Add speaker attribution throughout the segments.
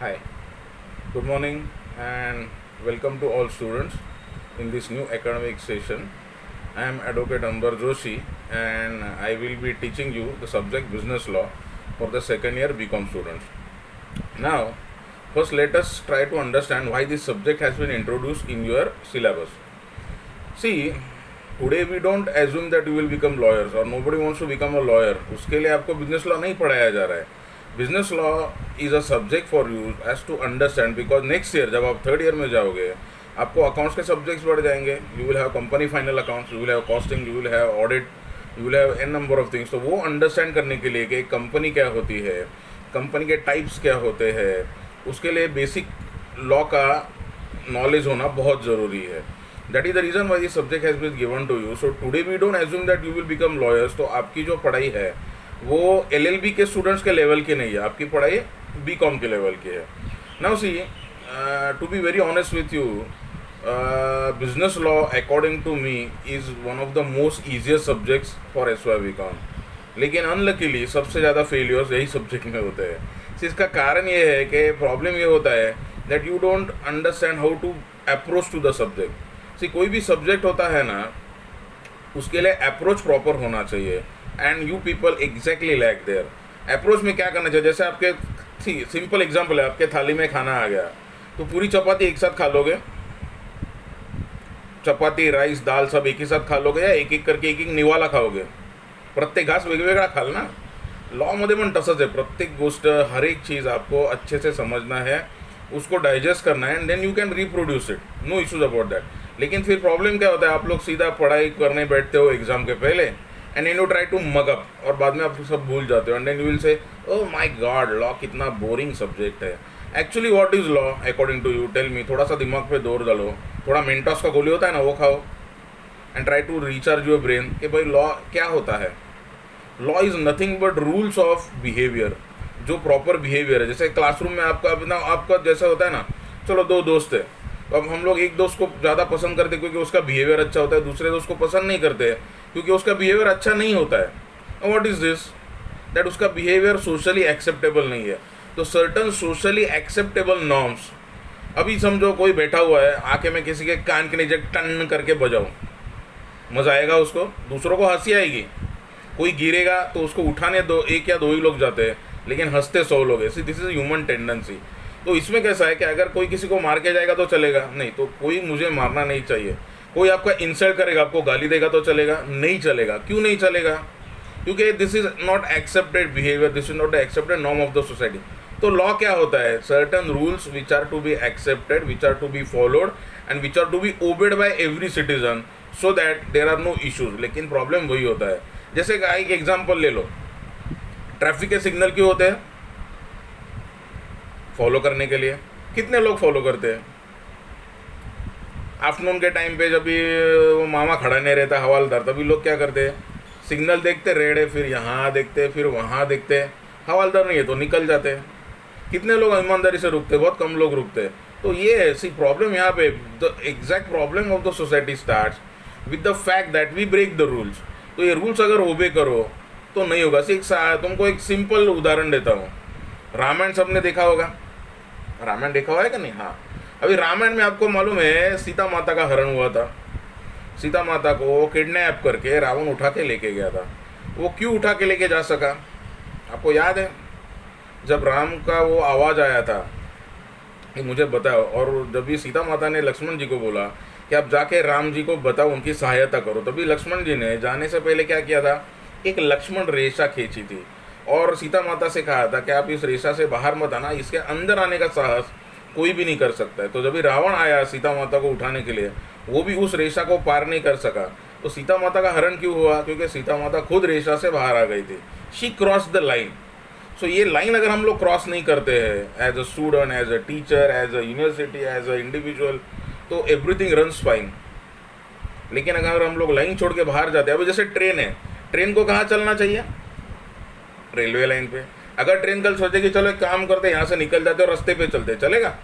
Speaker 1: Hi, good morning and welcome to all students in this new academic session. I am Advocate Ambar Joshi and I will be teaching you the subject Business Law for the second year BCom students. Now, first let us try to understand why this subject has been introduced in your syllabus. See, today we don't assume that you will become lawyers or nobody wants to become a lawyer. उसके लिए आपको business law नहीं पढ़ाया जा रहा है. Business law is a subject for you as to understand because next year जब आप थर्ड ईयर में जाओगे आपको अकाउंट्स के सब्जेक्ट्स बढ़ जाएंगे. You will have company final accounts, you will have costing, you will have audit, you will have an number of things. तो वो अंडरस्टैंड करने के लिए कि एक कंपनी क्या होती है, कंपनी के टाइप्स क्या होते हैं, उसके लिए बेसिक लॉ का नॉलेज होना बहुत ज़रूरी है. That is the reason why this subject has been given to you. So today we don't assume that you will become lawyers. तो आपकी जो पढ़ाई है वो LLB के स्टूडेंट्स के लेवल की नहीं है, आपकी पढ़ाई BCom के लेवल की है. Now see, to be very honest with you, business law according to me is one of the most easiest subjects for SY BCom. लेकिन अनलकीली सबसे ज़्यादा फेलियर्स यही सब्जेक्ट में होते हैं. इसका कारण ये है कि प्रॉब्लम ये होता है that you don't understand how to approach to the subject. See, कोई भी सब्जेक्ट होता है ना, उसके लिए अप्रोच प्रॉपर होना चाहिए and you people exactly lack there. Approach में क्या करना चाहिए, जैसे आपके सिंपल एग्जांपल है, आपके थाली में खाना आ गया तो पूरी चपाती एक साथ खा लोगे, चपाती राइस दाल सब एक ही साथ खा लोगे या एक एक करके एक एक निवाला खाओगे, प्रत्येक घास वेगवेगळा खाल ना. लॉमध्ये पण तसंच आहे. प्रत्येक गोष्ट हर एक चीज़ आपको अच्छे से समझना है, उसको डाइजेस्ट करना है and then you can reproduce it. No issues about that. लेकिन फिर प्रॉब्लम क्या होता है, आप लोग सीधा पढ़ाई करने बैठते हो एग्जाम के पहले and you try to mug up और बाद में आप सब भूल जाते हो and then you will say oh my god law कितना बोरिंग सब्जेक्ट है. Actually what is law according to you, tell me. थोड़ा सा दिमाग पे जोर डालो, थोड़ा मेंटॉस का गोली होता है ना वो खाओ and try to recharge your brain कि भाई लॉ क्या होता है. Law is nothing but rules of behaviour, जो प्रॉपर बिहेवियर है. जैसे क्लासरूम में आपका जैसा होता है ना, चलो दो दोस्त है तो अब हम लोग एक दोस्त को ज़्यादा पसंद करते हैं क्योंकि उसका बिहेवियर अच्छा होता है, दूसरे दोस्त को पसंद नहीं करते क्योंकि उसका बिहेवियर अच्छा नहीं होता है. व्हाट इज़ दिस, दैट उसका बिहेवियर सोशली एक्सेप्टेबल नहीं है. तो सर्टन सोशली एक्सेप्टेबल नॉर्म्स, अभी समझो कोई बैठा हुआ है, आके मैं किसी के कान के नीचे टन करके बजाऊँ, मज़ा आएगा उसको, दूसरों को हंसी आएगी. कोई गिरेगा तो उसको उठाने दो, एक या दो ही लोग जाते हैं लेकिन हंसते 100 लोग हैं. सी, दिस इज़ ह्यूमन टेंडेंसी. तो इसमें कैसा है कि अगर कोई किसी को मार के जाएगा तो चलेगा नहीं, तो कोई मुझे मारना नहीं चाहिए. कोई आपका इंसल्ट करेगा, आपको गाली देगा तो चलेगा नहीं चलेगा. क्यों नहीं चलेगा, क्योंकि this is not accepted behaviour, this is not accepted norm of the society. तो लॉ क्या होता है, certain rules which are to be accepted, which are to be followed and which are to be obeyed by every citizen so that there are no issues. लेकिन problem वही होता है, जैसे एक एग्जाम्पल ले लो, ट्रैफिक के सिग्नल क्यों होते हैं, फॉलो करने के लिए. कितने लोग फॉलो करते हैं. आफ्टरनून के टाइम पे जब भी वो मामा खड़ा नहीं रहता हवालदार, तभी लोग क्या करते हैं, सिग्नल देखते रेड है, फिर यहाँ देखते फिर वहाँ देखते, हवालदार नहीं है तो निकल जाते हैं. कितने लोग ईमानदारी से रुकते, बहुत कम लोग रुकते हैं. तो ये ऐसी प्रॉब्लम यहाँ पे, the exact problem of the society starts with the fact that we break the rules. तो ये रूल्स अगर ओबे करो तो नहीं होगा. तुमको एक सिंपल उदाहरण देता हूँ. रामायण सबने देखा होगा, रामायण देखा हुआ है कि नहीं. हाँ, अभी रामायण में आपको मालूम है सीता माता का हरण हुआ था. सीता माता को किडनैप करके रावण उठा के लेके गया था. वो क्यों उठा के लेके जा सका, आपको याद है. जब राम का वो आवाज़ आया था कि मुझे बताओ, और जब भी सीता माता ने लक्ष्मण जी को बोला कि आप जाके राम जी को बताओ, उनकी सहायता करो, तभी लक्ष्मण जी ने जाने से पहले क्या किया था, एक लक्ष्मण रेशा खींची थी और सीता माता से कहा था कि आप इस रेशा से बाहर मत आना, इसके अंदर आने का साहस कोई भी नहीं कर सकता है. तो जब भी रावण आया सीता माता को उठाने के लिए, वो भी उस रेशा को पार नहीं कर सका. तो सीता माता का हरण क्यों हुआ, क्योंकि सीता माता खुद रेशा से बाहर आ गई थी. She cross the line. So ये लाइन अगर हम लोग क्रॉस नहीं करते हैं as a student, as a teacher, as a university, as a individual, तो एवरीथिंग रन्स फाइन. लेकिन अगर हम लोग लाइन छोड़ के बाहर जाते हैं, अभी जैसे ट्रेन है, ट्रेन को कहाँ चलना चाहिए, रेलवे लाइन पे. अगर ट्रेन कल सोचे कि चलो एक काम करते, यहाँ से निकल जाते और रास्ते पे चलते, चलेगा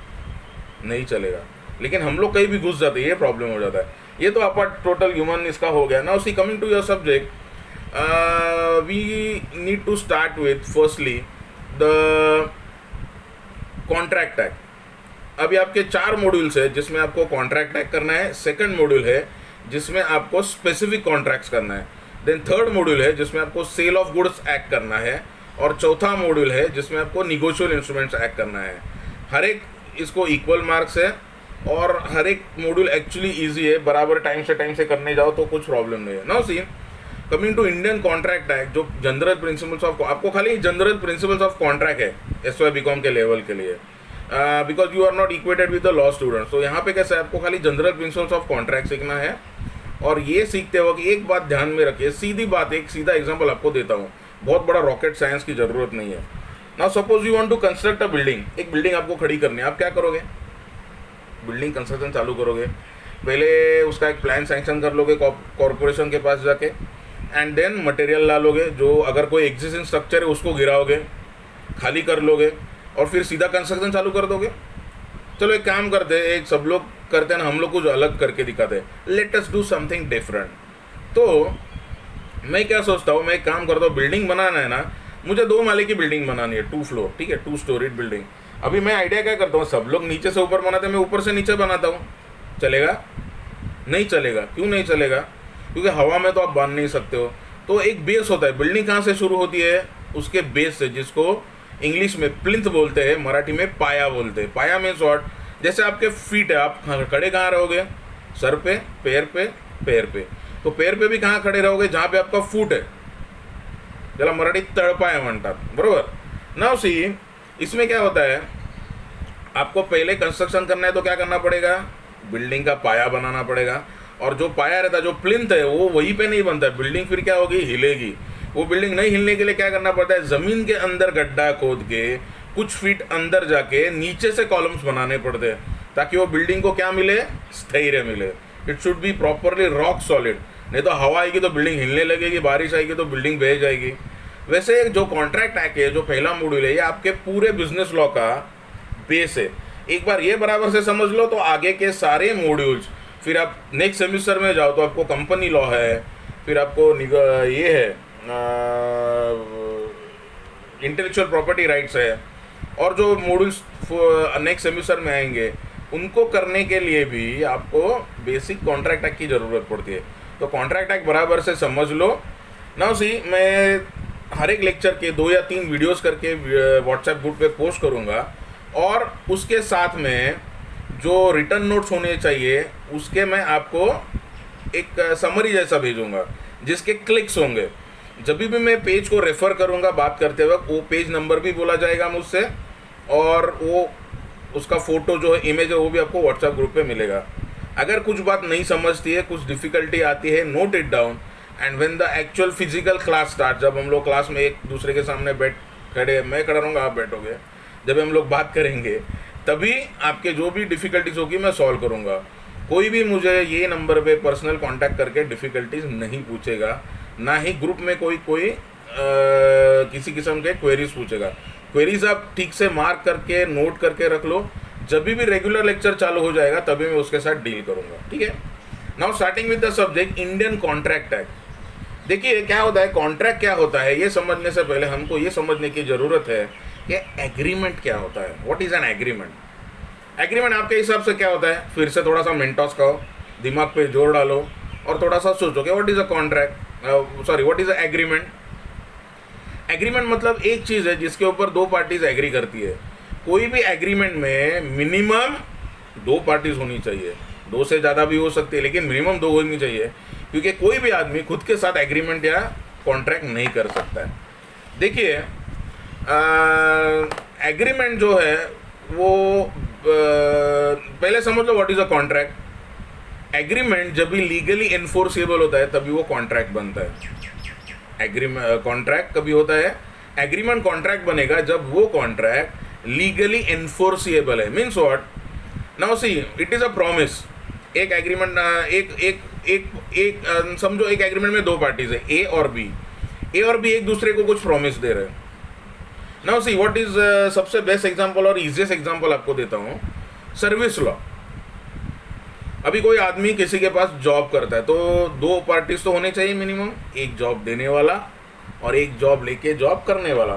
Speaker 1: नहीं चलेगा. लेकिन हम लोग कहीं भी घुस जाते, ये प्रॉब्लम हो जाता है. ये तो आपका टोटल ह्यूमन इसका हो गया ना. उसी coming to your subject, we need to start with firstly the contract tag. अभी आपके 4 मॉड्यूल्स है जिसमें आपको कॉन्ट्रैक्ट टैग करना है। सेकंड मॉड्यूल है जिसमें आपको स्पेसिफिक कॉन्ट्रैक्ट्स करना है। देन थर्ड मॉड्यूल है जिसमें आपको सेल ऑफ गुड्स एक्ट करना है। और चौथा मॉड्यूल है जिसमें आपको निगोशियल इंस्ट्रूमेंट्स एक्ट करना है। हर एक इसको इक्वल मार्क्स है और हर एक मॉड्यूल एक्चुअली ईजी है, बराबर टाइम से करने जाओ तो कुछ प्रॉब्लम नहीं है। Now see coming to Indian contract act, जो जनरल प्रिंसिपल्स ऑफ, आपको खाली जनरल प्रिंसिपल्स ऑफ कॉन्ट्रैक्ट है एसवाई बीकॉम के लेवल के लिए, because you are not equated with the law students. तो यहाँ पे कैसे आपको खाली जनरल प्रिंसिपल्स ऑफ कॉन्ट्रैक्ट सीखना है। और ये सीखते वक्त एक बात ध्यान में रखिए, सीधी बात, एक सीधा एग्जाम्पल आपको देता हूँ, बहुत बड़ा रॉकेट साइंस की जरूरत नहीं है। Now suppose you want to construct a building, एक बिल्डिंग आपको खड़ी करनी है, आप क्या करोगे? बिल्डिंग कंस्ट्रक्शन चालू करोगे, पहले उसका एक प्लान सैंक्शन कर लोगे कॉरपोरेशन के पास जाके, एंड देन मटेरियल ला लोगे, जो अगर कोई एग्जिस्टिंग स्ट्रक्चर है उसको गिराओगे, खाली कर लोगे और फिर सीधा कंस्ट्रक्शन चालू कर दोगे। चलो एक काम करते हैं, एक सब लोग करते हैं ना, हम लोग कुछ अलग करके दिखाते हैं, let us do something different. तो मैं क्या सोचता हूँ, मैं एक काम करता हूँ, बिल्डिंग बनाना है ना, मुझे 2 माले की बिल्डिंग बनानी है, 2 फ्लोर, ठीक है, 2 स्टोरीड बिल्डिंग। अभी मैं आइडिया क्या करता हूँ, सब लोग नीचे से ऊपर बनाते हैं, मैं ऊपर से नीचे बनाता हूँ। चलेगा? नहीं चलेगा। क्यों नहीं चलेगा? क्योंकि हवा में तो आप बांध नहीं सकते हो। तो एक बेस होता है, बिल्डिंग कहाँ से शुरू होती है? उसके बेस से, जिसको इंग्लिश में प्लिंथ बोलते हैं, मराठी में पाया बोलते हैं। पाया मीन्स व्हाट? जैसे आपके फीट है, आप खड़े कहाँ रहोगे? सर पे, पैर पे, पैर पे। तो पैर पे भी कहाँ खड़े रहोगे? जहाँ पे आपका फूट है, ज्याला मराठी तळपाय म्हणतात, बरोबर ना। सी इसमें क्या होता है, आपको पहले कंस्ट्रक्शन करना है तो क्या करना पड़ेगा? बिल्डिंग का पाया बनाना पड़ेगा। और जो पाया रहता है, जो प्लिंथ है, वो वहीं पे नहीं बनता है, बिल्डिंग फिर क्या होगी? हिलेगी। वो बिल्डिंग नहीं हिलने के लिए क्या करना पड़ता है? ज़मीन के अंदर गड्ढा खोद के कुछ फीट अंदर जाके नीचे से कॉलम्स बनाने पड़ते हैं, ताकि वो बिल्डिंग को क्या मिले? स्थैर्य मिले। It should be properly rock solid, नहीं तो हवा आएगी तो बिल्डिंग हिलने लगेगी, बारिश आएगी तो बिल्डिंग बह जाएगी। वैसे जो कॉन्ट्रैक्ट एक्ट है, जो पहला मॉड्यूल है, ये आपके पूरे बिजनेस लॉ का बेस है। एक बार ये बराबर से समझ लो तो आगे के सारे मॉड्यूल्स, फिर आप नेक्स्ट सेमिस्टर में जाओ तो आपको कंपनी लॉ है, फिर आपको ये है इंटेलेक्चुअल प्रॉपर्टी राइट्स है, और जो मॉड्यूल्स नेक्स्ट सेमिस्टर में आएंगे उनको करने के लिए भी आपको बेसिक कॉन्ट्रैक्ट एक्ट की ज़रूरत पड़ती है। तो कॉन्ट्रैक्ट एक्ट बराबर से समझ लो। नाउ सी, मैं हर एक लेक्चर के 2 या 3 वीडियोस करके व्हाट्सएप ग्रुप पे पोस्ट करूँगा, और उसके साथ में जो रिटर्न नोट्स होने चाहिए उसके मैं आपको एक समरी जैसा भेजूँगा, जिसके क्लिक्स होंगे। जब भी मैं पेज को रेफ़र करूँगा बात करते वक्त, वो पेज नंबर भी बोला जाएगा मुझसे, और वो उसका फ़ोटो जो है, इमेज है, वो भी आपको व्हाट्सएप ग्रुप पे मिलेगा। अगर कुछ बात नहीं समझती है, कुछ डिफ़िकल्टी आती है, note it down, and when the actual physical class start, जब हम लोग क्लास में एक दूसरे के सामने मैं खड़ा रहूँगा, आप बैठोगे, जब हम लोग बात करेंगे, तभी आपके जो भी डिफ़िकल्टीज होगी मैं सॉल्व करूँगा। कोई भी मुझे ये नंबर पे पर्सनल कांटेक्ट करके डिफ़िकल्टीज नहीं पूछेगा, ना ही ग्रुप में कोई किसी किस्म के क्वेरीज पूछेगा। क्वेरीज आप ठीक से मार्क करके नोट करके रख लो, जब भी रेगुलर लेक्चर चालू हो जाएगा तभी मैं उसके साथ डील करूँगा, ठीक है। Now starting with the subject Indian contract act. देखिए क्या होता है, कॉन्ट्रैक्ट क्या होता है, ये समझने से पहले हमको ये समझने की ज़रूरत है कि एग्रीमेंट क्या होता है। What is an agreement? Agreement आपके हिसाब से क्या होता है? फिर से थोड़ा सा मेंटोस खाओ, दिमाग पे जोर डालो और थोड़ा सा सोचो कि what is a contract, what is a agreement. Agreement मतलब एक चीज़ है जिसके ऊपर 2 पार्टीज एग्री करती है। कोई भी एग्रीमेंट में मिनिमम 2 पार्टीज होनी चाहिए, 2 से ज़्यादा भी हो सकती है, लेकिन मिनिमम 2 होनी चाहिए, क्योंकि कोई भी आदमी खुद के साथ एग्रीमेंट या कॉन्ट्रैक्ट नहीं कर सकता है। देखिए एग्रीमेंट जो है वो पहले समझ लो what is a contract. Agreement जब भी लीगली एनफोर्सेबल होता है तभी वो कॉन्ट्रैक्ट बनता है। कॉन्ट्रैक्ट कभी होता है, एग्रीमेंट कॉन्ट्रैक्ट बनेगा जब वो कॉन्ट्रैक्ट लीगली एनफोर्सेबल है। Means what? Now see, it is a promise. एक एग्रीमेंट समझो एक एग्रीमेंट में 2 पार्टीज है, ए और बी। ए और बी एक दूसरे को कुछ प्रॉमिस दे रहे हैं। नाउ सी व्हाट इज सबसे बेस्ट एग्जांपल और इजीएस्ट एग्जांपल आपको देता हूँ, सर्विस लॉ। अभी कोई आदमी किसी के पास जॉब करता है तो 2 पार्टीज तो होने चाहिए मिनिमम, एक जॉब देने वाला और एक जॉब लेके जॉब करने वाला।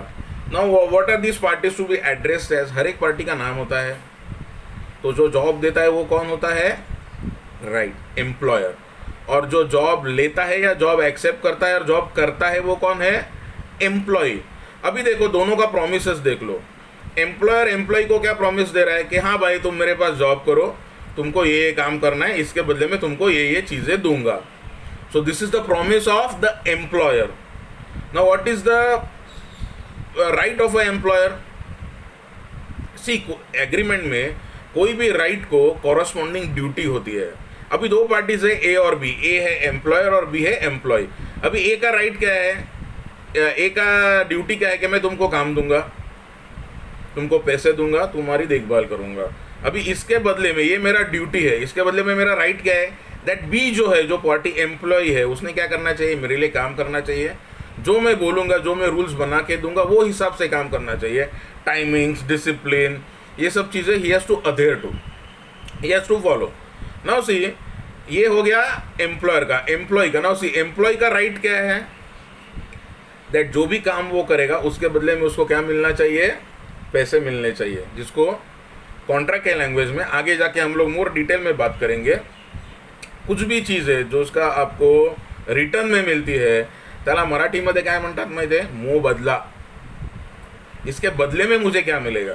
Speaker 1: Now what are this parties to be addressed as, हर एक पार्टी का नाम होता है। तो जो जॉब देता है वो कौन होता है? Right, employer. और जो जॉब लेता है या जॉब एक्सेप्ट करता है और जॉब करता है वो कौन है? एम्प्लॉय। अभी देखो दोनों का प्रोमिसेस देख लो। एम्प्लॉयर एम्प्लॉय को क्या प्रॉमिस दे रहा है कि हाँ भाई तुम मेरे पास जॉब करो, तुमको ये काम करना है, इसके बदले में तुमको ये चीज़ें दूंगा। So this is the promise of the employer. Now what is the right of a employer? See, agreement में कोई भी राइट को कॉरस्पॉन्डिंग ड्यूटी होती है। अभी दो पार्टीज है, ए और बी। ए है एम्प्लॉयर और बी है एम्प्लॉय। अभी ए का राइट क्या है? ए का ड्यूटी क्या है कि मैं तुमको काम दूंगा, तुमको पैसे दूंगा, तुम्हारी देखभाल करूंगा। अभी इसके बदले में, ये मेरा ड्यूटी है, इसके बदले में मेरा राइट क्या है? दैट बी जो है, जो पार्टी एम्प्लॉय है, उसने क्या करना चाहिए? मेरे लिए काम करना चाहिए। जो मैं बोलूँगा, जो मैं रूल्स बना के दूंगा वो हिसाब से काम करना चाहिए। टाइमिंग्स, डिसिप्लिन, ये सब चीज़ें he has to adhere to, he has to follow. Now see, ये हो गया एम्प्लॉयर का। एम्प्लॉय का, नाउ सी, एम्प्लॉय का राइट क्या है? दैट जो भी काम वो करेगा उसके बदले में उसको क्या मिलना चाहिए? पैसे मिलने चाहिए, जिसको कॉन्ट्रैक्ट के लैंग्वेज में आगे जाके हम लोग मोर डिटेल में बात करेंगे। कुछ भी चीज़ है जो उसका आपको रिटर्न में मिलती है, त्याला मराठीमध्ये काय म्हणतात माहिती आहे? मोबदला। इसके बदले में मुझे क्या मिलेगा?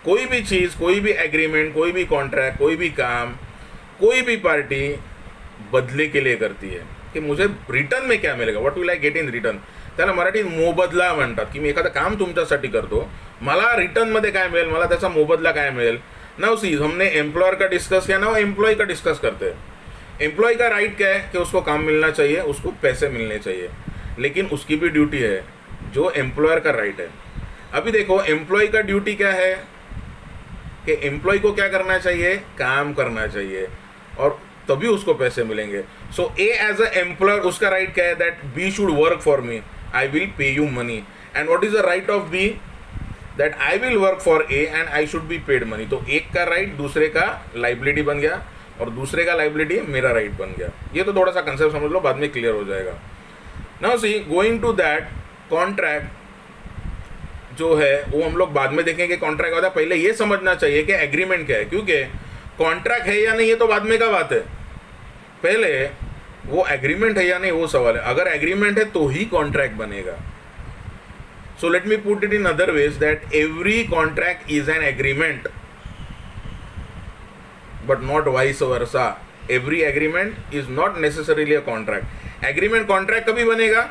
Speaker 1: कोई भी चीज़, कोई भी एग्रीमेंट, कोई भी कॉन्ट्रैक्ट, कोई भी काम, कोई भी पार्टी बदले के लिए करती है की मुझे रिटर्न में क्या मिलेगा, what will I get in return, त्याला मराठीत मोबदला म्हणतात। की मी एखादं काम तुमच्यासाठी करतो, मला रिटर्नमध्ये काय मिळेल, मला त्याचा मोबदला काय मिळेल। नाउ सी, हमने एम्प्लॉयर का डिस्कस किया, नाउ एम्प्लॉय का डिस्कस करते हैं। एम्प्लॉय का राइट क्या है? कि उसको काम मिलना चाहिए, उसको पैसे मिलने चाहिए, लेकिन उसकी भी ड्यूटी है जो एम्प्लॉयर का राइट है। अभी देखो एम्प्लॉय का ड्यूटी क्या है कि एम्प्लॉय को क्या करना चाहिए? काम करना चाहिए, और तभी उसको पैसे मिलेंगे। So A as a employer, उसका राइट क्या है? That B should work for me, I will pay you money. And what is the right of B? That I will work for A and I should be paid money. तो एक का right दूसरे का liability बन गया, और दूसरे का लाइबिलिटी मेरा राइट बन गया। ये तो थोड़ा सा कंसेप्ट समझ लो, बाद में क्लियर हो जाएगा। Now see, going to that, contract जो है वो हम लोग बाद में देखेंगे कॉन्ट्रैक्ट होता है। पहले ये समझना चाहिए कि एग्रीमेंट क्या है, क्योंकि कॉन्ट्रैक्ट है या नहीं ये तो बाद में का बात है, पहले वो एग्रीमेंट है या नहीं वो सवाल है। अगर एग्रीमेंट है तो ही कॉन्ट्रैक्ट बनेगा। So let me put it in other ways, that every contract is an agreement, but not vice versa. Every agreement is not necessarily a contract. Agreement contract कभी बनेगा?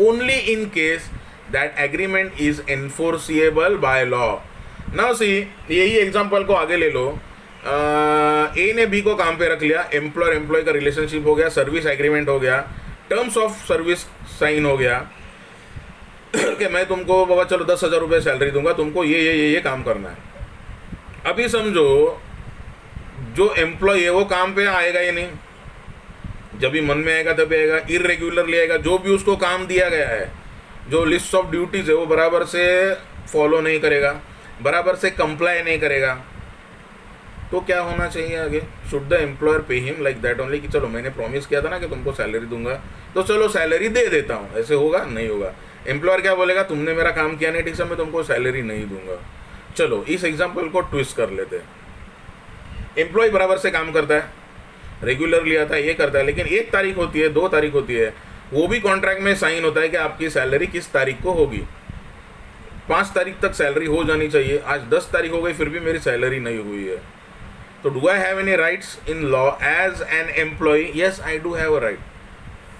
Speaker 1: Only in case that agreement is enforceable by law. Now see, यही example को आगे ले लो। ए ने B को काम पे रख लिया, एम्प्लॉयर एम्प्लॉय का रिलेशनशिप हो गया, सर्विस एग्रीमेंट हो गया, टर्म्स ऑफ सर्विस साइन हो गया कि मैं तुमको बाबा चलो 10,000 रुपये सैलरी दूंगा, तुमको ये काम करना है। अभी समझो जो एम्प्लॉय है वो काम पे आएगा या नहीं? जब भी मन में आएगा तभी आएगा, इरेग्युलरली आएगा। जो भी उसको काम दिया गया है, जो लिस्ट ऑफ ड्यूटीज़ है वो बराबर से फॉलो नहीं करेगा, बराबर से कंप्लाई नहीं करेगा, तो क्या होना चाहिए आगे? Should the employer pay him like that only, कि चलो मैंने प्रॉमिस किया था ना कि तुमको सैलरी दूंगा, तो चलो सैलरी दे देता हूँ। ऐसे होगा? नहीं होगा। एम्प्लॉयर क्या बोलेगा? तुमने मेरा काम किया नहीं ठीक से, मैं तुमको सैलरी नहीं दूंगा। चलो इस एग्जाम्पल को ट्विस्ट कर लेते हैं। एम्प्लॉय बराबर से काम करता है, रेगुलरली आता है, ये करता है, लेकिन 1 तारीख होती है, 2 तारीख होती है, वो भी कॉन्ट्रैक्ट में साइन होता है कि आपकी सैलरी किस तारीख को होगी। 5 तारीख तक सैलरी हो जानी चाहिए, आज 10 तारीख हो गई फिर भी मेरी सैलरी नहीं हुई है। तो do I have any rights in law as an employ? Yes, I do have a right.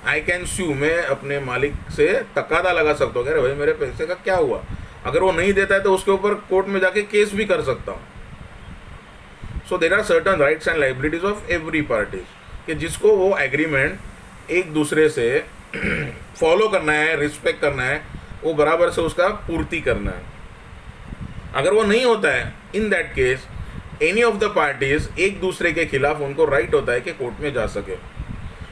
Speaker 1: I can sue, मैं अपने मालिक से तकादा लगा सकता हूँ, अरे भाई मेरे पैसे का क्या हुआ। अगर वो नहीं देता है तो उसके ऊपर कोर्ट में जाके केस भी कर सकता हूँ। So there are certain rights and liabilities of every party, कि जिसको वो एग्रीमेंट एक दूसरे से फॉलो करना है, रिस्पेक्ट करना है, वो बराबर से उसका पूर्ति करना है। अगर वो नहीं होता है, in that case any of the parties एक दूसरे के खिलाफ उनको राइट होता है कि कोर्ट में जा सके।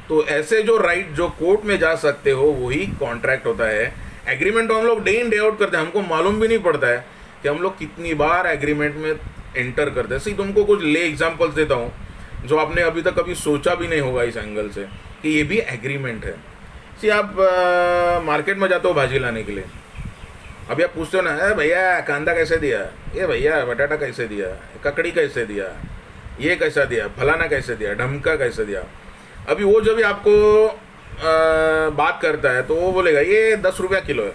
Speaker 1: तो ऐसे जो राइट जो कोर्ट में जा सकते हो वही कॉन्ट्रैक्ट होता है। एग्रीमेंट तो हम लोग डे इन डे आउट करते हैं, हमको मालूम भी नहीं पड़ता है कि हम लोग कितनी बार एग्रीमेंट में एंटर करते हैं। सी, तुमको कुछ ले एग्जांपल्स देता हूँ जो आपने अभी तक कभी सोचा भी नहीं होगा इस एंगल से कि ये भी एग्रीमेंट है। सी, आप मार्केट में जाते हो भाजी लाने के लिए, अभी आप पूछते हो ना, ए भैया कांदा कैसे दिया, ये भैया बटाटा कैसे दिया, ककड़ी कैसे दिया, ये कैसा दिया, फलाना कैसे दिया, ढमका कैसे दिया। अभी वो जो भी आपको बात करता है तो वो बोलेगा ये 10 रुपया किलो है।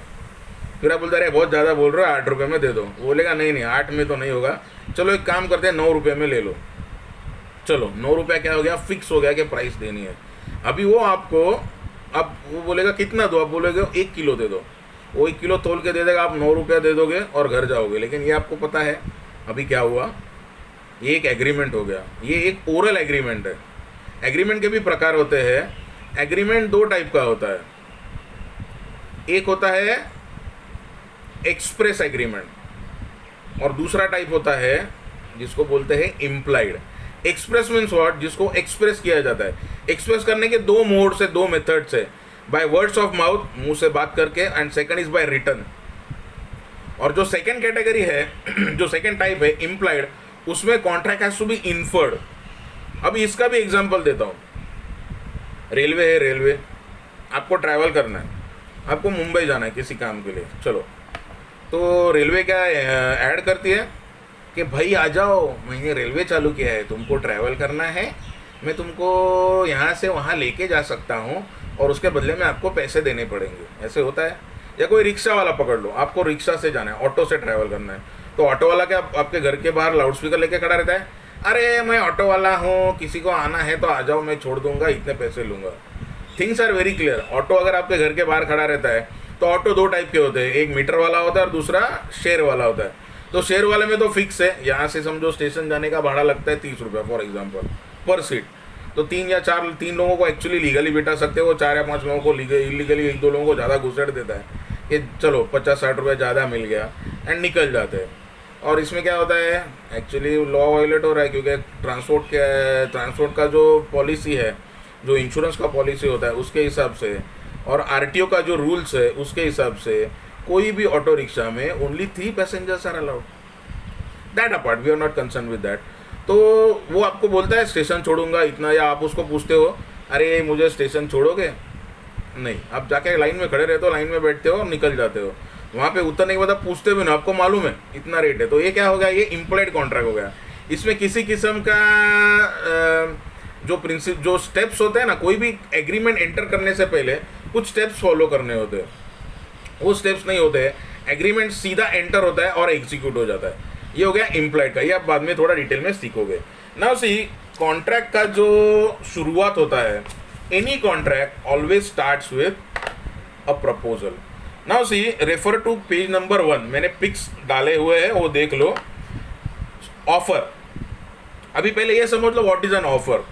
Speaker 1: फिर आप बोलते अरे बहुत ज़्यादा बोल रहे हो, 8 रुपये में दे दो। वो बोलेगा नहीं नहीं 8 में तो नहीं होगा, चलो एक काम करते हैं 9 रुपये में ले लो। चलो 9 रुपया क्या हो गया, फिक्स हो गया कि प्राइस देनी है। अभी वो आपको, अब वो बोलेगा कितना दो, आप बोलोगे 1 किलो दे दो, वो 1 किलो तोल के दे देगा, आप 9 रुपया दे दोगे और घर जाओगे। लेकिन ये आपको पता है अभी क्या हुआ, ये एक एग्रीमेंट हो गया, ये एक ओरल एग्रीमेंट है। एग्रीमेंट के भी प्रकार होते हैं। एग्रीमेंट 2 टाइप का होता है, एक होता है एक्सप्रेस एग्रीमेंट और दूसरा टाइप होता है जिसको बोलते हैं इम्प्लाइड। एक्सप्रेस मीन्स व्हाट, जिसको एक्सप्रेस किया जाता है। एक्सप्रेस करने के 2 मोड से, 2 मेथड्स है, बाय वर्ड्स ऑफ माउथ, मुंह से बात करके, and second is by written. और जो सेकंड कैटेगरी है, जो सेकंड टाइप है इम्प्लाइड, उसमें contract has to be inferred. अभी इसका भी एग्जांपल देता हूँ। रेलवे है, रेलवे आपको ट्रैवल करना है, आपको मुंबई जाना है किसी काम के लिए, चलो तो रेलवे क्या ऐड करती है कि भाई आ जाओ, मैंने रेलवे चालू किया है, तुमको ट्रैवल करना है, मैं तुमको यहाँ से वहाँ लेके जा सकता हूँ और उसके बदले में आपको पैसे देने पड़ेंगे। ऐसे होता है। या कोई रिक्शा वाला पकड़ लो, आपको रिक्शा से जाना है, ऑटो से ट्रैवल करना है, तो ऑटो वाला क्या आपके घर के बाहर लाउड स्पीकर लेके खड़ा रहता है, अरे मैं ऑटो वाला हूँ, किसी को आना है तो आ जाओ, मैं छोड़ दूंगा, इतने पैसे लूँगा। Things are very clear. Auto अगर आपके घर के बाहर खड़ा रहता है तो ऑटो 2 टाइप के होते हैं, एक मीटर वाला होता है और दूसरा शेयर वाला होता है। तो शेयर वाले में तो फिक्स है, यहाँ से समझो स्टेशन जाने का भाड़ा लगता है 30 रुपया फॉर एग्जाम्पल पर सीट। तो 3 या 4 3 लोगों को एक्चुअली लीगली बिठा सकते हो, वो 4 या 5 लोगों को इलीगली 1-2 लोगों को ज़्यादा घुसेड़ देता है कि चलो 50-60 रुपये ज़्यादा मिल गया एंड निकल जाते हैं। और इसमें क्या होता है, एक्चुअली लॉ वायलेट हो रहा है, क्योंकि ट्रांसपोर्ट का जो पॉलिसी है, जो इंश्योरेंस का पॉलिसी होता है उसके हिसाब से, और आरटीओ का जो रूल्स है उसके हिसाब से, कोई भी ऑटो रिक्शा में only 3 passengers are allowed. That apart we are not concern with that. तो वो आपको बोलता है स्टेशन छोड़ूंगा इतना, या आप उसको पूछते हो अरे मुझे स्टेशन छोड़ोगे, नहीं, आप जाके लाइन में खड़े रहते हो, लाइन में बैठते हो और निकल जाते हो। वहाँ पे उतरने के बाद आप पूछते भी ना, आपको मालूम है इतना रेट है। तो ये क्या हो गया, ये इम्प्लॉयड कॉन्ट्रैक्ट हो गया। इसमें किसी किस्म का जो स्टेप्स होते हैं ना, कोई भी एग्रीमेंट एंटर करने से पहले कुछ स्टेप्स फॉलो करने होते हैं, वो स्टेप्स नहीं होते हैं, एग्रीमेंट सीधा एंटर होता है और एग्जीक्यूट हो जाता है। ये हो गया इम्प्लॉयड का, ये आप बाद में थोड़ा डिटेल में सीखोगे। नाउ सी, कॉन्ट्रैक्ट का जो शुरुआत होता है, any contract always starts with a proposal. Now see, refer to page number 1, मैंने पिक्स डाले हुए हैं, वो देख लो। ऑफर, अभी पहले ये समझ लो what is an offer.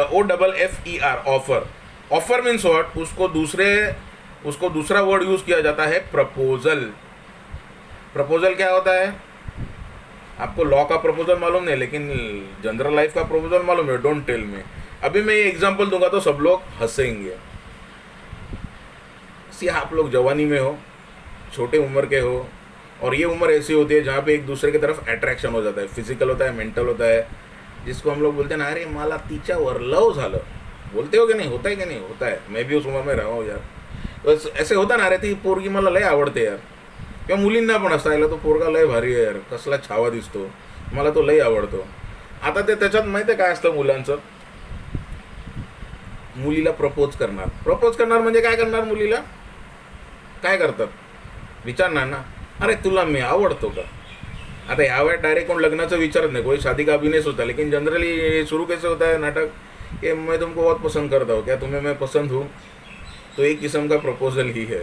Speaker 1: OFFER, offer. Offer means what, उसको दूसरा वर्ड यूज किया जाता है प्रपोजल। प्रपोजल क्या होता है, आपको लॉ का प्रपोजल मालूम नहीं, लेकिन जनरल लाइफ का प्रपोजल मालूम है, डोंट टेल मी। अभी मैं ये एग्जांपल दूंगा तो सब लोग हंसेंगे। सी, आप लोग जवानी में हो, छोटे उम्र के हो, और ये उम्र ऐसी होती है जहाँ पे एक दूसरे की तरफ अट्रैक्शन हो जाता है, फिजिकल होता है, मेंटल होता है, जिसको हम लोग बोलते हैं ना, अरे मला तिच्यावर लव झालं, बोलते हो कि नहीं, होता है कि नहीं होता है। मैं भी उस उम्र में रहा हूँ यार, तो ऐसे होता ना, अरे ती पोरगी मला लय आवडते यार, किंवा मुलींना पण असतं, याला तो पोरगा लय भारी आहे यार, कसला छावा दिसतो, मला तो लय आवडतो। आता ते त्याच्यात माहिती आहे काय असतं मुलांचं, मुलीला प्रपोज करणार म्हणजे काय करणार, मुलीला काय करतात, विचारणार ना, अरे तुला मी आवडतो का। आता यावेळेस डायरेक्ट कोण लग्नाचं विचारत नाही, कोई शादी का अभिनय होता है, लेकिन जनरली शुरू कैसे होता है नाटक कि मैं तुमको बहुत पसंद करता हूँ, क्या तुम्हें मैं पसंद हूँ। तो एक किस्म का प्रपोजल ही है।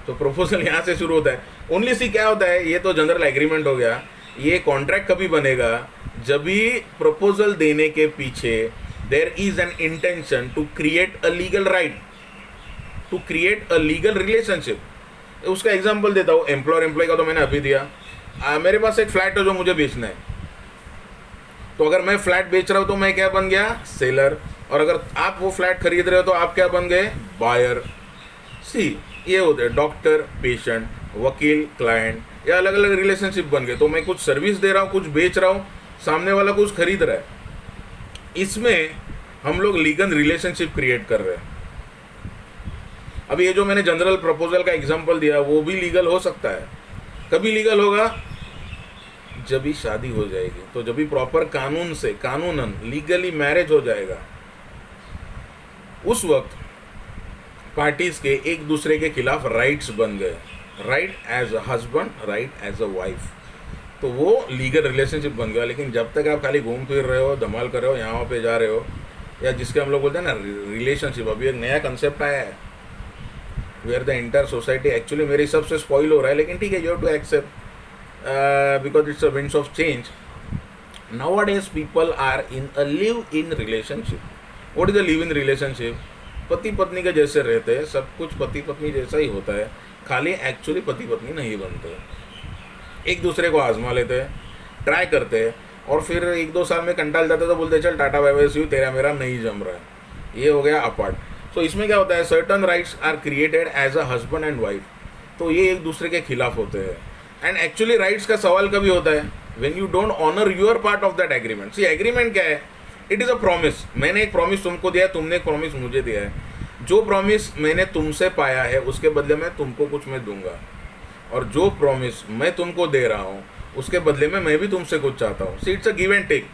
Speaker 1: तो प्रपोजल यहाँ से शुरू होता है। ओनली सी क्या होता है, ये तो जनरल एग्रीमेंट हो गया। ये कॉन्ट्रैक्ट कभी बनेगा जब भी प्रपोजल देने के पीछे there is an intention to create a legal right, to create a legal relationship. उसका एग्जाम्पल देता हूँ, एम्प्लॉयर एम्प्लॉय का तो मैंने अभी दिया। मेरे पास एक फ्लैट है जो मुझे बेचना है, तो अगर मैं फ्लैट बेच रहा हूँ तो मैं क्या बन गया, सेलर। और अगर आप वो फ्लैट खरीद रहे हो तो आप क्या बन गए, बायर। सी, ये होते हैं डॉक्टर पेशेंट, वकील क्लाइंट, ये अलग अलग रिलेशनशिप बन गए। तो मैं कुछ सर्विस दे रहा हूँ, कुछ बेच रहा हूँ, सामने वाला कुछ खरीद रहा है, इसमें हम लोग लीगल रिलेशनशिप क्रिएट कर रहे हैं। अब ये जो मैंने जनरल प्रपोजल का एग्जांपल दिया वो भी लीगल हो सकता है। कभी लीगल होगा जब भी शादी हो जाएगी, तो जब भी प्रॉपर कानून से कानूनन लीगली मैरिज हो जाएगा, उस वक्त पार्टीज के एक दूसरे के खिलाफ राइट्स बन गए, right as a husband, right as a wife, तो वो लीगल रिलेशनशिप बन गया। लेकिन जब तक आप खाली घूम फिर रहे हो, धमाल कर रहे हो, यहाँ पे जा रहे हो, या जिसके हम लोग बोलते हैं ना रिलेशनशिप, अभी एक नया कंसेप्ट आया है where the inter society, actually मेरे हिसाब से स्पॉइल हो रहा है, लेकिन ठीक है, you have to accept because it's a winds of change. Nowadays people are in a live-in relationship. What is a live-in relationship? पति पत्नी के जैसे रहते हैं, सब कुछ पति पत्नी जैसा ही होता है, खाली एक्चुअली पति पत्नी नहीं बनते। एक दूसरे को आजमा लेते हैं, ट्राई करते हैं, और फिर 1-2 साल में कंटाल जाते तो बोलते चल tata bye bye see you, तेरा मेरा नहीं जम रहा है, ये हो गया अपार्ट। तो इसमें क्या होता है, certain rights are created as a husband and wife, तो ये एक दूसरे के खिलाफ होते हैं। एंड एक्चुअली राइट्स का सवाल कभी होता है when you don't honour your part of that agreement. See agreement क्या है, इट इज़ अ प्रॉमिस। मैंने एक प्रॉमिस तुमको दिया है, तुमने एक प्रॉमिस मुझे दिया है, जो प्रॉमिस मैंने तुमसे पाया है उसके बदले में तुमको कुछ मैं दूंगा, और जो प्रॉमिस मैं तुमको दे रहा हूँ उसके बदले में मैं भी तुमसे कुछ चाहता हूँ। See it's a give and take.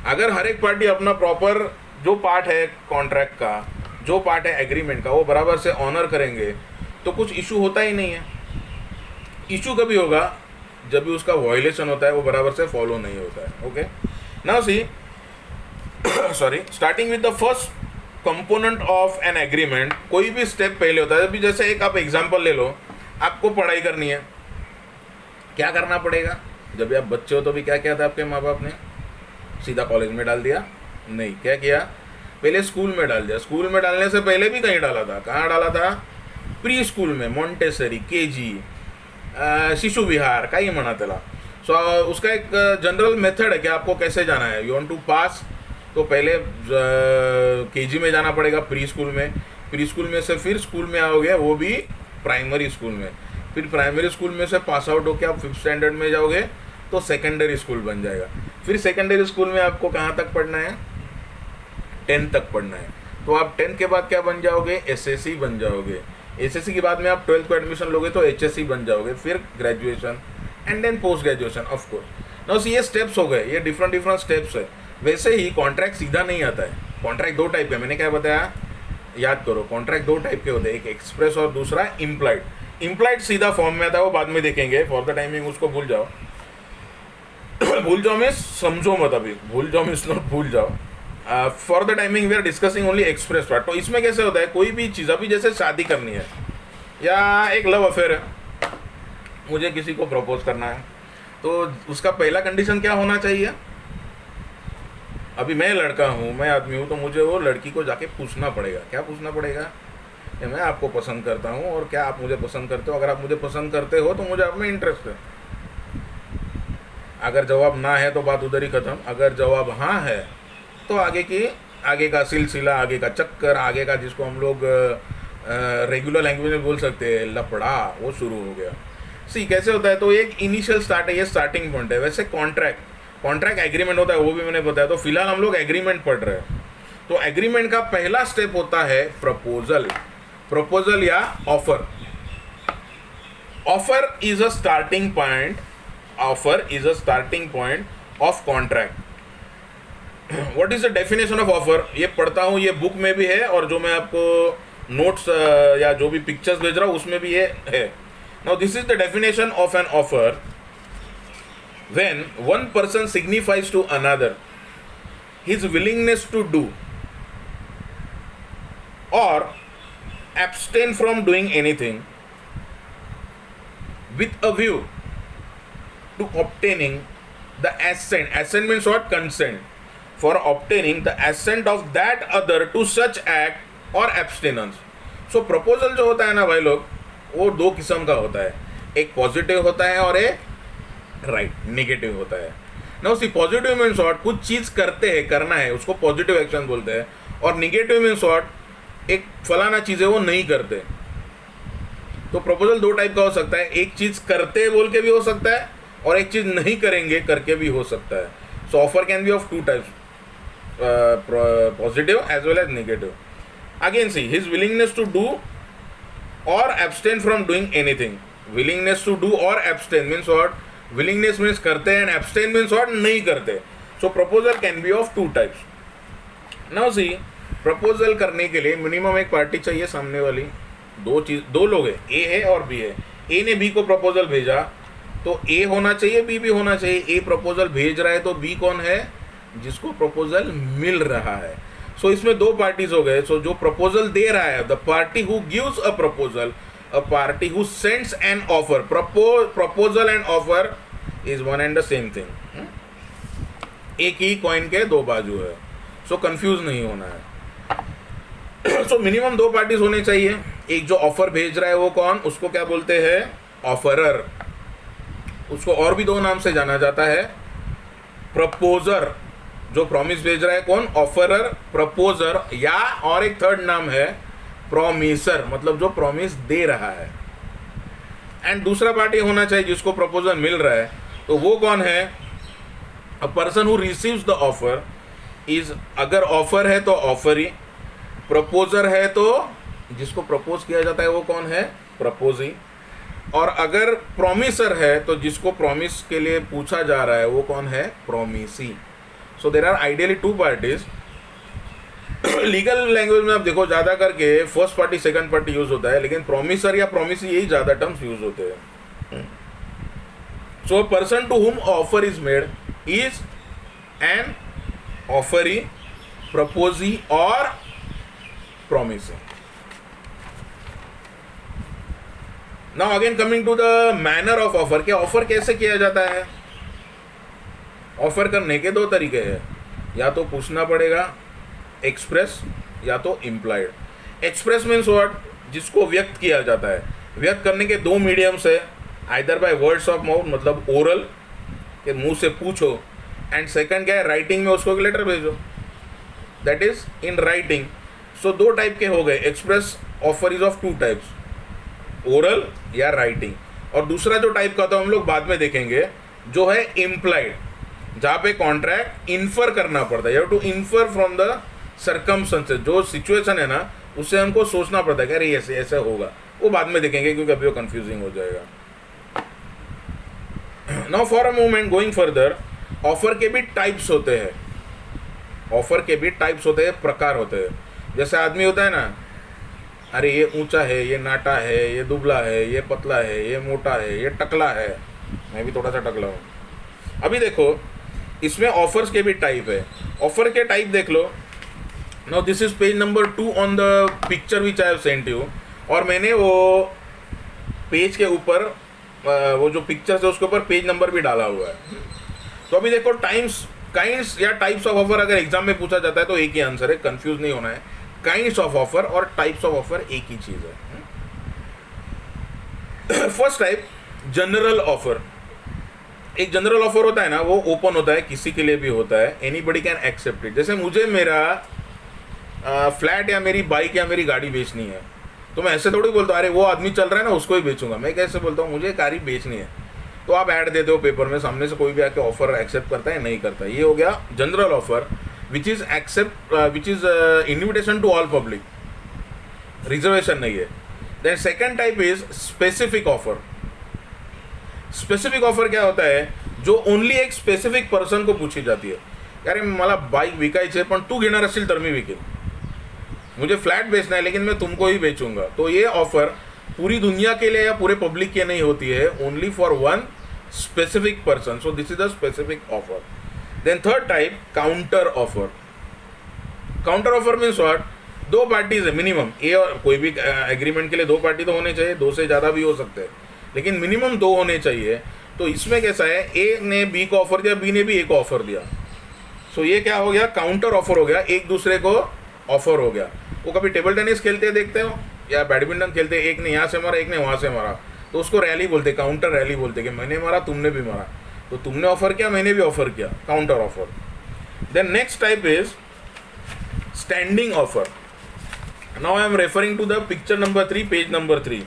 Speaker 1: अगर हर एक पार्टी अपना प्रॉपर जो पार्ट है कॉन्ट्रैक्ट का, जो पार्ट है एग्रीमेंट का, वो बराबर से ऑनर करेंगे तो कुछ इशू होता ही नहीं है। इशू कभी होगा जब भी उसका वायलेशन होता है, वो बराबर से फॉलो नहीं होता है। Okay, now see sorry, starting with the first component of an agreement. कोई भी स्टेप पहले होता है। अभी जैसे एक आप एग्जांपल ले लो, आपको पढ़ाई करनी है, क्या करना पड़ेगा? जब भी आप बच्चे हो तो भी क्या किया था आपके माँ बाप ने? सीधा कॉलेज में डाल दिया? नहीं, क्या किया? पहले स्कूल में डाल दिया। स्कूल में डालने से पहले भी कहीं डाला था। कहाँ डाला था? प्री स्कूल में, मॉन्टेसरी, केजी, शिशु विहार, काही म्हणा त्याला। सो उसका एक जनरल मेथड है कि आपको कैसे जाना है। यू वांट टू पास, तो पहले केजी में जाना पड़ेगा, प्री स्कूल में, प्री स्कूल में से फिर स्कूल में आओगे, वो भी प्राइमरी स्कूल में, फिर प्राइमरी स्कूल में से पास आउट होकर आप 5th स्टैंडर्ड में जाओगे तो सेकेंडरी स्कूल बन जाएगा। फिर सेकेंडरी स्कूल में आपको कहाँ तक पढ़ना है? 10th तक पढ़ना है। तो आप 10th के बाद क्या बन जाओगे? एसएससी बन जाओगे। एसएससी के बाद में आप 12th को एडमिशन लोगे तो एचएससी बन जाओगे, फिर graduation and then post graduation. Of course now see, ये स्टेप्स हो गए, ये डिफरेंट स्टेप्स है। वैसे ही कॉन्ट्रैक्ट सीधा नहीं आता है। कॉन्ट्रैक्ट 2 टाइप के, मैंने क्या बताया, याद करो। कॉन्ट्रैक्ट 2 टाइप के होते हैं, एक एक्सप्रेस और दूसरा इम्प्लाइड। इम्प्लाइड सीधा फॉर्म में आता है, वो बाद में देखेंगे। फॉर द टाइमिंग उसको भूल जाओ। भूल जाओ में समझो मत, अभी भूल जाओ में नॉट भूल जाओ। For the timing we are discussing only express part. तो इसमें कैसे होता है, कोई भी चीज़, अभी जैसे शादी करनी है या एक लव अफेयर है, मुझे किसी को प्रपोज करना है, तो उसका पहला कंडीशन क्या होना चाहिए? अभी मैं लड़का हूँ, मैं आदमी हूँ, तो मुझे वो लड़की को जाके पूछना पड़ेगा। क्या पूछना पड़ेगा? कि मैं आपको पसंद करता हूँ और क्या आप मुझे पसंद करते हो? अगर आप मुझे पसंद करते हो तो मुझे आप में इंटरेस्ट है। अगर जवाब ना है तो बात उधर ही ख़त्म। अगर जवाब हाँ है तो आगे का सिलसिला, आगे का चक्कर, आगे का जिसको हम लोग रेगुलर लैंग्वेज में बोल सकते हैं लफड़ा, वो शुरू हो गया। सी कैसे होता है, तो एक इनिशियल स्टार्ट है, ये स्टार्टिंग पॉइंट है। वैसे कॉन्ट्रैक्ट एग्रीमेंट होता है, वो भी मैंने बताया। तो फिलहाल हम लोग एग्रीमेंट पढ़ रहे हैं। तो एग्रीमेंट का पहला स्टेप होता है प्रपोजल या offer. Offer is a starting point of contract. What is the definition of offer? ये पढ़ता हूँ, ये बुक में भी है, और जो मैं आपको नोट्स या जो भी पिक्चर्स भेज रहा हूँ उसमें भी ये है। Now this is the definition of an offer. When one person signifies to another his willingness to do or abstain from doing anything with a view to obtaining the assent means what? Consent, for obtaining the assent of that other to such act or abstinence. So proposal जो होता है ना भाई लोग, वो 2 किस्म का होता है, एक पॉजिटिव होता है और एक नेगेटिव होता है। ना उसी पॉजिटिव मीन्स व्हाट? कुछ चीज़ करना है, उसको पॉजिटिव एक्शन बोलते हैं। और नेगेटिव मीन्स व्हाट? एक फलाना चीज़ है वो नहीं करते। तो प्रपोजल 2 टाइप का हो सकता है, एक चीज़ करते बोल के भी हो सकता है और एक चीज़ नहीं करेंगे करके भी हो सकता है। So offer can be of 2 types, positive as well as negative. Again see, his willingness to do और abstain from doing anything. Willingness to do और abstain means what? Willingness means करते हैं एंड एब्सटेन मीन्स व्हाट? नहीं करते. So proposal can be of two types. Now see, proposal करने के लिए minimum एक पार्टी चाहिए सामने वाली. दो लोग हैं, ए है और बी है. ए ने बी को प्रपोजल भेजा तो ए होना चाहिए, बी भी होना चाहिए. ए प्रपोजल भेज रहा है तो बी कौन है? जिसको प्रपोजल मिल रहा है. सो इसमें दो पार्टीज हो गए. सो जो प्रपोजल दे रहा है, the party who gives a proposal, a party who sends an offer. Proposal and offer is one and the same thing. एक ही कॉइन के दो बाजू है. सो कंफ्यूज नहीं होना है. सो मिनिमम दो पार्टीज होने चाहिए. एक जो ऑफर भेज रहा है वो कौन? उसको क्या बोलते हैं? ऑफरर. उसको और भी दो नाम से जाना जाता है. प्रपोजर. जो प्रॉमिस भेज रहा है कौन? Offeror, proposer. या और एक थर्ड नाम है प्रॉमिसर, मतलब जो प्रॉमिस दे रहा है. एंड दूसरा पार्टी होना चाहिए जिसको प्रपोजल मिल रहा है. तो वो कौन है? A person who receives the offer is. अगर ऑफर है तो ऑफरी. प्रपोजर है तो जिसको प्रपोज किया जाता है वो कौन है? प्रपोजी. और अगर प्रॉमिसर है तो जिसको प्रॉमिस के लिए पूछा जा रहा है वो कौन है? Promisee. So there are ideally two parties. Legal language में आप देखो ज़्यादा करके first party second party use होता है, लेकिन प्रॉमिसर या प्रॉमिसी यही ज़्यादा टर्म्स यूज होते हैं. So person to whom offer is made is an offeree, proposee और promisee. Now again coming to the manner of offer. क्या ऑफर कैसे किया जाता है? ऑफर करने के दो तरीके हैं. या तो पूछना पड़ेगा, एक्सप्रेस, या तो इम्प्लाइड. Express means what? जिसको व्यक्त किया जाता है. व्यक्त करने के दो मीडियम्स है. Either by words of mouth, मतलब ओरल के मुंह से पूछो. एंड सेकंड क्या है? राइटिंग में उसको एक लेटर भेजो. That is in writing. So दो टाइप के हो गए. Express offer is of two types, oral या राइटिंग. और दूसरा जो टाइप का था हम लोग बाद में देखेंगे, जो है इम्प्लाइड, जहाँ पे कॉन्ट्रैक्ट इन्फर करना पड़ता है. You have to infer from the circumstances. जो सिचुएशन है ना उससे हमको सोचना पड़ता है कि अरे ऐसे ऐसे होगा. वो बाद में देखेंगे क्योंकि अभी वो कंफ्यूजिंग हो जाएगा. Now for a moment going further, offer के भी टाइप्स होते हैं. ऑफर के भी टाइप्स होते हैं, प्रकार होते हैं. जैसे आदमी होता है ना, अरे ये ऊंचा है, ये नाटा है, ये दुबला है, ये पतला है, ये मोटा है, ये टकला है. मैं भी थोड़ा सा टकला हूँ. अभी देखो इसमें ऑफर्स के भी टाइप है. ऑफर के टाइप देख लो. Now this is page number 2 on the picture which I have sent you. और मैंने वो पेज के ऊपर वो जो पिक्चर्स है उसके ऊपर पेज नंबर भी डाला हुआ है. तो अभी देखो टाइम्स, काइंड्स या टाइप्स ऑफ ऑफर अगर एग्जाम में पूछा जाता है तो एक ही आंसर है, कंफ्यूज नहीं होना है. काइंड्स ऑफ ऑफर और टाइप्स ऑफ ऑफर एक ही चीज है. First type, general offer. एक जनरल ऑफर होता है ना, वो ओपन होता है, किसी के लिए भी होता है. Anybody can accept it. जैसे मुझे मेरा फ्लैट या मेरी बाइक या मेरी गाड़ी बेचनी है, तो मैं ऐसे थोड़ी बोलता हूँ अरे वो आदमी चल रहा है ना उसको ही बेचूंगा. मैं कैसे बोलता हूँ मुझे कार ही बेचनी है, तो आप ऐड देते हो पेपर में, सामने से कोई भी आके ऑफर एक्सेप्ट करता है नहीं करता है. ये हो गया general offer which is accept which is invitation to all public, reservation नहीं है. Then second type is specific offer. Specific offer क्या होता है? जो ओनली एक स्पेसिफिक पर्सन को पूछी जाती है. यार मला बाईक विकायची आहे पण तू घेणार असेल तर मी विकेल. मुझे फ्लैट बेचना है लेकिन मैं तुमको ही बेचूंगा. तो ये ऑफर पूरी दुनिया के लिए या पूरे पब्लिक के नहीं होती है, only for one specific person. So this is the specific offer. Then third type, counter offer. Counter offer means what? दो पार्टीज है मिनिमम. ए और कोई भी एग्रीमेंट के लिए दो पार्टी तो होने चाहिए, दो से ज़्यादा भी हो सकते हैं, लेकिन मिनिमम दो होने चाहिए. तो इसमें कैसा है, ए ने बी को ऑफर दिया, बी ने भी ए को ऑफर दिया. सो ये क्या हो गया? काउंटर ऑफर हो गया. एक दूसरे को ऑफर हो गया. वो कभी टेबल टेनिस खेलते देखते हो या बैडमिंटन खेलते, एक ने यहाँ से मारा एक ने वहाँ से मारा, तो उसको रैली बोलते, काउंटर रैली बोलते कि मैंने मारा तुमने भी मारा, तो तुमने ऑफर किया मैंने भी ऑफर किया, counter offer. Then next type is standing offer. Now I am referring to the picture number 3, page number 3.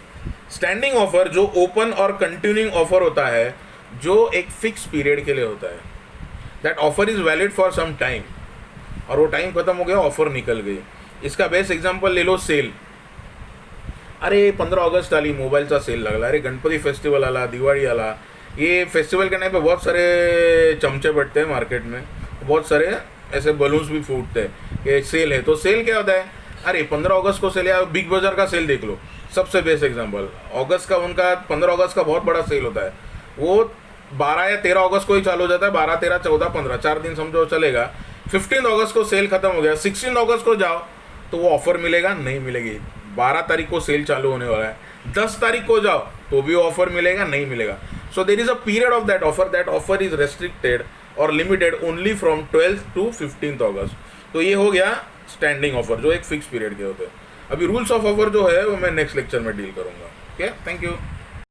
Speaker 1: Standing offer जो ओपन और कंटिन्यूइंग ऑफर होता है, जो एक फिक्स पीरियड के लिए होता है. That offer is valid for some time, और वो टाइम खत्म हो गया, ऑफर निकल गई. इसका बेस्ट एग्जांपल ले लो, सेल. अरे 15 ऑगस्ट आली मोबाईलचा सेल लागला, अरे गणपती फेस्टिवल आला, दिवाळी आला, ये फेस्टिवल के टाइम पे बहुत सारे चमचे बढ़ते हैं मार्केट में, बहुत सारे ऐसे बलून्स भी फूटते हैं कि सेल है। तो सेल क्या होता है, अरे 15 अगस्त को सेल, या बिग बाजार का सेल देख लो, सबसे बेस्ट एग्जांपल। अगस्त का उनका 15 अगस्त का बहुत बड़ा सेल होता है, वो 12 या 13 अगस्त को ही चालू हो जाता है, 12, 13, 14, 15 4 दिन समझो चलेगा। 15 अगस्त को सेल खत्म हो गया, 16 अगस्त को जाओ तो वो ऑफर मिलेगा नहीं मिलेगी। 12 तारीख को सेल चालू होने वाला है, 10 तारीख को जाओ तो भी ऑफर मिलेगा नहीं मिलेगा। So there is a period of that offer is restricted और limited only from 12th to 15th अगस्त। तो ये हो गया स्टैंडिंग ऑफर जो एक फिक्स पीरियड के होते हैं। अभी रूल्स ऑफ ऑफर जो है वो मैं नेक्स्ट लेक्चर में डील करूंगा। Okay, thank you.